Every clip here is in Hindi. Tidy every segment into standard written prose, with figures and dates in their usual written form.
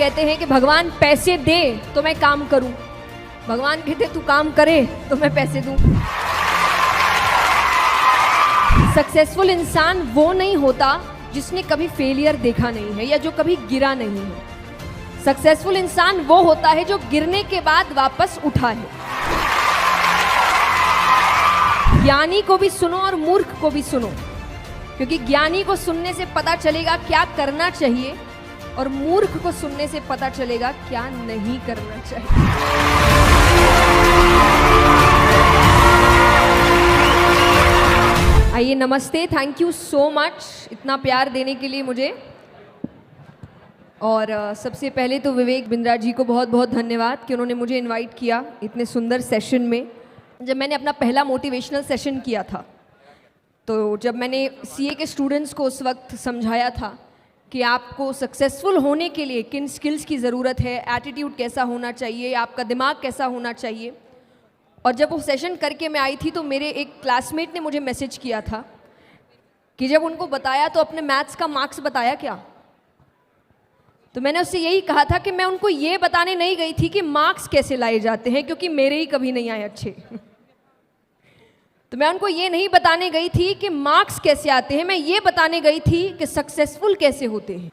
कहते हैं कि भगवान पैसे दे तो मैं काम करूं, भगवान कहते तू काम करे तो मैं पैसे दूं। सक्सेसफुल इंसान वो नहीं होता जिसने कभी फेलियर देखा नहीं है या जो कभी गिरा नहीं है। सक्सेसफुल इंसान वो होता है जो गिरने के बाद वापस उठा है। ज्ञानी को भी सुनो और मूर्ख को भी सुनो, क्योंकि ज्ञानी को सुनने से पता चलेगा क्या करना चाहिए और मूर्ख को सुनने से पता चलेगा क्या नहीं करना चाहिए। आइए, नमस्ते, थैंक यू सो मच इतना प्यार देने के लिए मुझे। और सबसे पहले तो विवेक बिंद्रा जी को बहुत बहुत धन्यवाद कि उन्होंने मुझे इनवाइट किया इतने सुंदर सेशन में। जब मैंने अपना पहला मोटिवेशनल सेशन किया था, तो जब मैंने सीए के स्टूडेंट्स को उस वक्त समझाया था कि आपको सक्सेसफुल होने के लिए किन स्किल्स की ज़रूरत है, एटीट्यूड कैसा होना चाहिए, आपका दिमाग कैसा होना चाहिए, और जब वो सेशन करके मैं आई थी तो मेरे एक क्लासमेट ने मुझे मैसेज किया था कि जब उनको बताया तो अपने मैथ्स का मार्क्स बताया क्या। तो मैंने उससे यही कहा था कि मैं उनको ये बताने नहीं गई थी कि मार्क्स कैसे लाए जाते हैं, क्योंकि मेरे ही कभी नहीं आए अच्छे। तो मैं उनको ये नहीं बताने गई थी कि मार्क्स कैसे आते हैं, मैं ये बताने गई थी कि सक्सेसफुल कैसे होते हैं।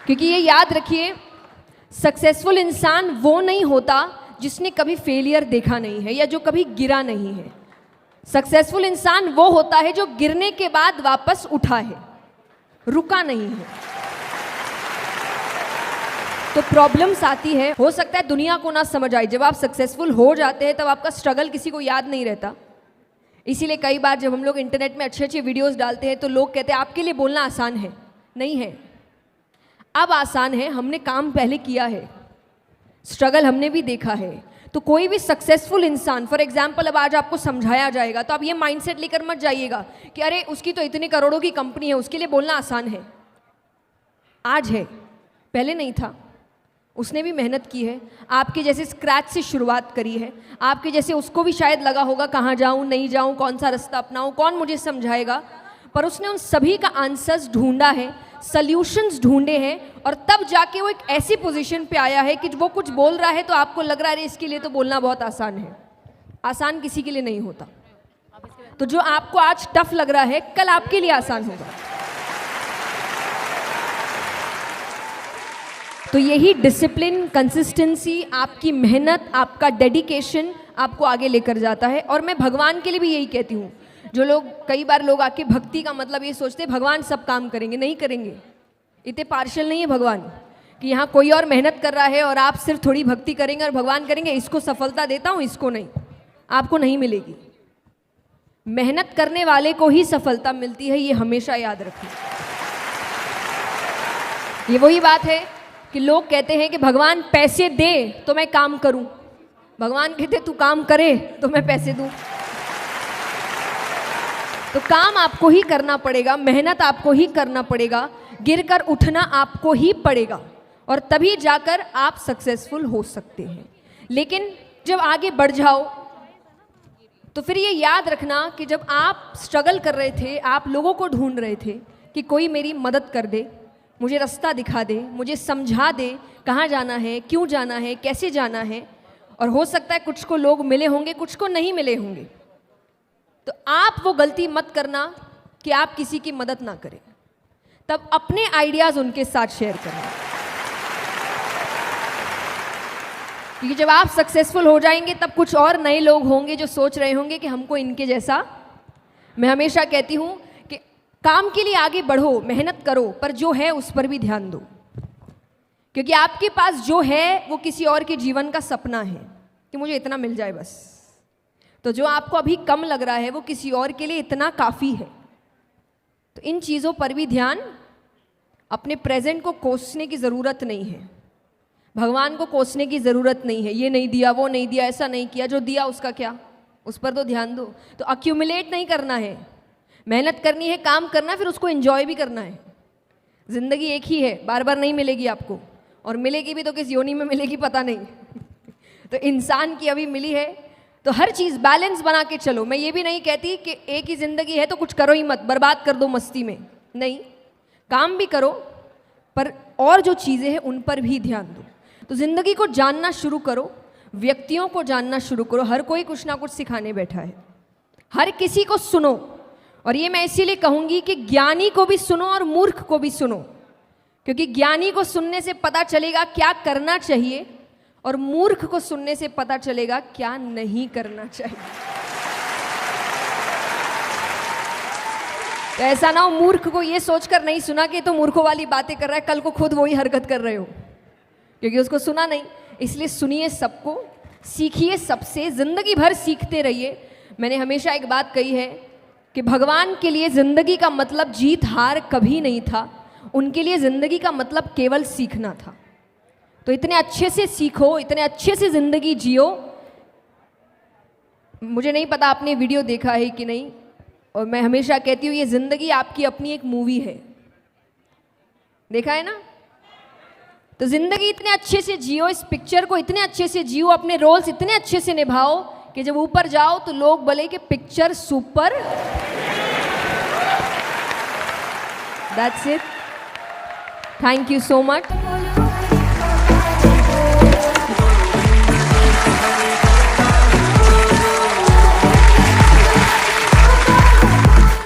क्योंकि ये याद रखिए, सक्सेसफुल इंसान वो नहीं होता जिसने कभी फेलियर देखा नहीं है या जो कभी गिरा नहीं है। सक्सेसफुल इंसान वो होता है जो गिरने के बाद वापस उठा है, रुका नहीं है। तो प्रॉब्लम्स आती है, हो सकता है दुनिया को ना समझ आए। जब आप सक्सेसफुल हो जाते हैं तब आपका स्ट्रगल किसी को याद नहीं रहता। इसीलिए कई बार जब हम लोग इंटरनेट में अच्छे अच्छे वीडियोस डालते हैं तो लोग कहते हैं आपके लिए बोलना आसान है। नहीं है, अब आसान है, हमने काम पहले किया है, स्ट्रगल हमने भी देखा है। तो कोई भी सक्सेसफुल इंसान, फॉर एग्जाम्पल अब आज आपको समझाया जाएगा तो आप ये माइंडसेट लेकर मत जाइएगा कि अरे उसकी तो इतने करोड़ों की कंपनी है, उसके लिए बोलना आसान है। आज है, पहले नहीं था। उसने भी मेहनत की है, आपके जैसे स्क्रैच से शुरुआत करी है। आपके जैसे उसको भी शायद लगा होगा कहाँ जाऊँ, नहीं जाऊँ, कौन सा रास्ता अपनाऊँ, कौन मुझे समझाएगा। पर उसने उन सभी का आंसर्स ढूंढा है, सल्यूशंस ढूंढे हैं, और तब जाके वो एक ऐसी पोजीशन पे आया है कि वो कुछ बोल रहा है तो आपको लग रहा है इसके लिए तो बोलना बहुत आसान है। आसान किसी के लिए नहीं होता। तो जो आपको आज टफ लग रहा है कल आपके लिए आसान होगा। तो यही डिसिप्लिन, कंसिस्टेंसी, आपकी मेहनत, आपका डेडिकेशन आपको आगे लेकर जाता है। और मैं भगवान के लिए भी यही कहती हूँ। जो लोग, कई बार लोग आके भक्ति का मतलब ये सोचते हैं भगवान सब काम करेंगे, नहीं करेंगे। इतने पार्शियल नहीं है भगवान कि यहाँ कोई और मेहनत कर रहा है और आप सिर्फ थोड़ी भक्ति करेंगे और भगवान करेंगे इसको सफलता देता हूँ, इसको नहीं। आपको नहीं मिलेगी। मेहनत करने वाले को ही सफलता मिलती है, ये हमेशा याद रखिए। ये वही बात है कि लोग कहते हैं कि भगवान पैसे दे तो मैं काम करूं, भगवान कहते तू काम करे तो मैं पैसे दूं। तो काम आपको ही करना पड़ेगा, मेहनत आपको ही करना पड़ेगा, गिरकर उठना आपको ही पड़ेगा, और तभी जाकर आप सक्सेसफुल हो सकते हैं। लेकिन जब आगे बढ़ जाओ तो फिर ये याद रखना कि जब आप स्ट्रगल कर रहे थे, आप लोगों को ढूंढ रहे थे कि कोई मेरी मदद कर दे, मुझे रास्ता दिखा दे, मुझे समझा दे कहाँ जाना है, क्यों जाना है, कैसे जाना है। और हो सकता है कुछ को लोग मिले होंगे, कुछ को नहीं मिले होंगे। तो आप वो गलती मत करना कि आप किसी की मदद ना करें। तब अपने आइडियाज उनके साथ शेयर करें, क्योंकि जब आप सक्सेसफुल हो जाएंगे तब कुछ और नए लोग होंगे जो सोच रहे होंगे कि हमको इनके जैसा। मैं हमेशा कहती हूँ कि काम के लिए आगे बढ़ो, मेहनत करो, पर जो है उस पर भी ध्यान दो, क्योंकि आपके पास जो है वो किसी और के जीवन का सपना है कि मुझे इतना मिल जाए बस। तो जो आपको अभी कम लग रहा है वो किसी और के लिए इतना काफ़ी है। तो इन चीज़ों पर भी ध्यान, अपने प्रेजेंट को कोसने की ज़रूरत नहीं है, भगवान को कोसने की ज़रूरत नहीं है। ये नहीं दिया, वो नहीं दिया, ऐसा नहीं किया, जो दिया उसका क्या, उस पर तो ध्यान दो। तो अक्यूमुलेट नहीं करना है, मेहनत करनी है, काम करना है, फिर उसको एंजॉय भी करना है। ज़िंदगी एक ही है, बार बार नहीं मिलेगी आपको, और मिलेगी भी तो किस योनि में मिलेगी पता नहीं। तो इंसान की अभी मिली है, तो हर चीज़ बैलेंस बना के चलो। मैं ये भी नहीं कहती कि एक ही ज़िंदगी है तो कुछ करो ही मत, बर्बाद कर दो मस्ती में, नहीं। काम भी करो पर और जो चीज़ें हैं उन पर भी ध्यान दो। तो ज़िंदगी को जानना शुरू करो, व्यक्तियों को जानना शुरू करो। हर कोई कुछ ना कुछ सिखाने बैठा है, हर किसी को सुनो। और ये मैं इसीलिए कहूँगी कि ज्ञानी को भी सुनो और मूर्ख को भी सुनो, क्योंकि ज्ञानी को सुनने से पता चलेगा क्या करना चाहिए और मूर्ख को सुनने से पता चलेगा क्या नहीं करना चाहिए। तो ऐसा ना हो मूर्ख को ये सोचकर नहीं सुना कि तो मूर्खों वाली बातें कर रहा है, कल को खुद वही हरकत कर रहे हो, क्योंकि उसको सुना नहीं। इसलिए सुनिए सबको, सीखिए सबसे, जिंदगी भर सीखते रहिए। मैंने हमेशा एक बात कही है कि भगवान के लिए जिंदगी का मतलब जीत हार कभी नहीं था, उनके लिए जिंदगी का मतलब केवल सीखना था। तो इतने अच्छे से सीखो, इतने अच्छे से जिंदगी जियो। मुझे नहीं पता आपने वीडियो देखा है कि नहीं, और मैं हमेशा कहती हूँ ये जिंदगी आपकी अपनी एक मूवी है, देखा है ना? तो जिंदगी इतने अच्छे से जियो, इस पिक्चर को इतने अच्छे से जियो, अपने रोल्स इतने अच्छे से निभाओ कि जब ऊपर जाओ तो लोग बोले कि picture super. That's it, thank you so much.